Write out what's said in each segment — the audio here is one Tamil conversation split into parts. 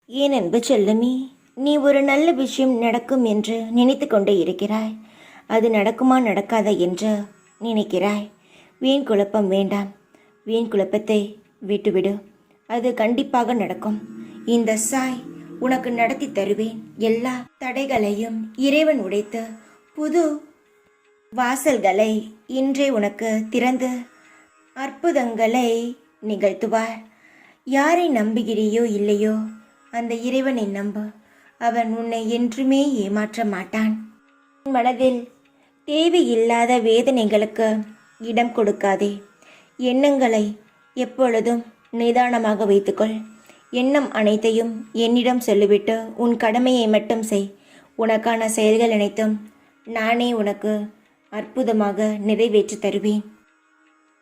ஏன் அன்பு செல்லமே, நீ ஒரு நல்ல விஷயம் நடக்கும் என்று நினைத்து கொண்டே இருக்கிறாய். அது நடக்குமா நடக்காதா என்று நினைக்கிறாய். வீண் குழப்பம் வேண்டாம். வீண் குழப்பத்தை விட்டுவிடு. அது கண்டிப்பாக நடக்கும். இந்த சாய் உனக்கு நடத்தி தருவேன். எல்லா தடைகளையும் இறைவன் உடைத்து புது வாசல்களை இன்றே உனக்கு திறந்து அற்புதங்களை நிகழ்த்துவார். யாரை நம்புகிறியோ இல்லையோ, அந்த இறைவனை நம்பு. அவன் உன்னை என்றுமே ஏமாற்ற மாட்டான். மனதில் தேவையில்லாத வேதனைகளுக்கு இடம் கொடுக்காதே. எண்ணங்களை எப்பொழுதும் நிதானமாக வைத்துக்கொள். எண்ணம் அனைத்தையும் என்னிடம் சொல்லிவிட்டு உன் கடமையை மட்டும் செய். உனக்கான செயல்கள் அனைத்தும் நானே உனக்கு அற்புதமாக நிறைவேற்றி தருவேன்.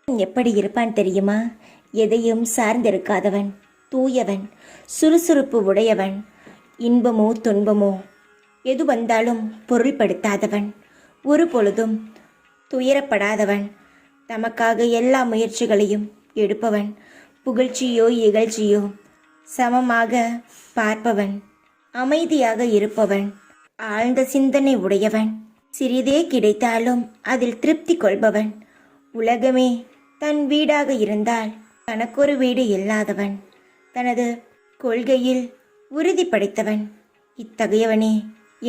எப்படி இருப்பான் தெரியுமா? எதையும் சார்ந்திருக்காதவன், தூயவன், சுறுசுறுப்பு உடையவன், இன்பமோ துன்பமோ எது வந்தாலும் பொருள்படுத்தாதவன், ஒரு பொழுதும் துயரப்படாதவன், தமக்காக எல்லா முயற்சிகளையும் எடுப்பவன், புகழ்ச்சியோ இகழ்ச்சியோ சமமாக பார்ப்பவன், அமைதியாக இருப்பவன், ஆழ்ந்த சிந்தனை உடையவன், சிறிதே கிடைத்தாலும் அதில் திருப்தி கொள்பவன், உலகமே தன் வீடாக இருந்தால் தனக்கொரு வீடு இல்லாதவன், தனது கொள்கையில் உறுதி படைத்தவன். இத்தகையவனே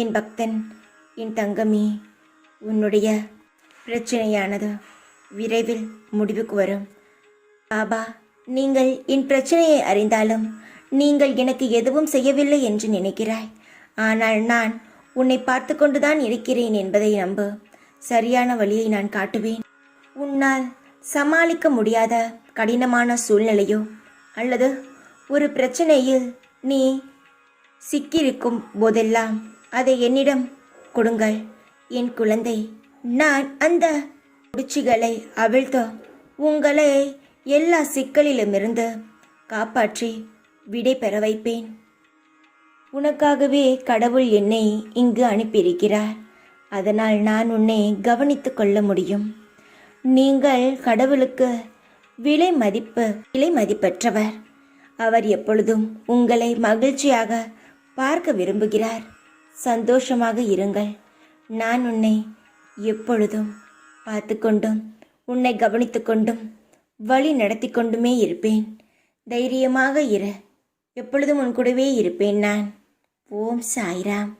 என் பக்தன், என் தங்கமே. உன்னுடைய பிரச்சனையானது விரைவில் முடிவுக்கு வரும். பாபா, நீங்கள் என் பிரச்சனையை அறிந்தாலும் நீங்கள் எனக்கு எதுவும் செய்யவில்லை என்று நினைக்கிறாய். ஆனால் நான் உன்னை பார்த்து கொண்டுதான் இருக்கிறேன் என்பதை நம்பு. சரியான வழியை நான் காட்டுவேன். உன்னால் சமாளிக்க முடியாத கடினமான சூழ்நிலையோ அல்லது ஒரு பிரச்சனையில் நீ சிக்கியிருக்கும் போதெல்லாம் அதை என்னிடம் கொடுங்கள் என் குழந்தை. நான் அந்த குடிச்சிகளை அவிழ்த்து உங்களை எல்லா சிக்கலிலுமிருந்து காப்பாற்றி விடை பெற வைப்பேன். உனக்காகவே கடவுள் என்னை இங்கு அனுப்பியிருக்கிறார். அதனால் நான் உன்னை கவனித்து கொள்ள முடியும். நீங்கள் கடவுளுக்கு விலை மதிப்பற்றவர். அவர் எப்பொழுதும் உங்களை மகிழ்ச்சியாக பார்க்க விரும்புகிறார். சந்தோஷமாக இருங்கள். நான் உன்னை எப்பொழுதும் பார்த்து கொண்டும் உன்னை கவனித்து கொண்டும் வழி நடத்தி கொண்டுமே இருப்பேன். தைரியமாக இரு. எப்பொழுதும் உன் கூடவே இருப்பேன் நான். ஓம் சாய்ராம்.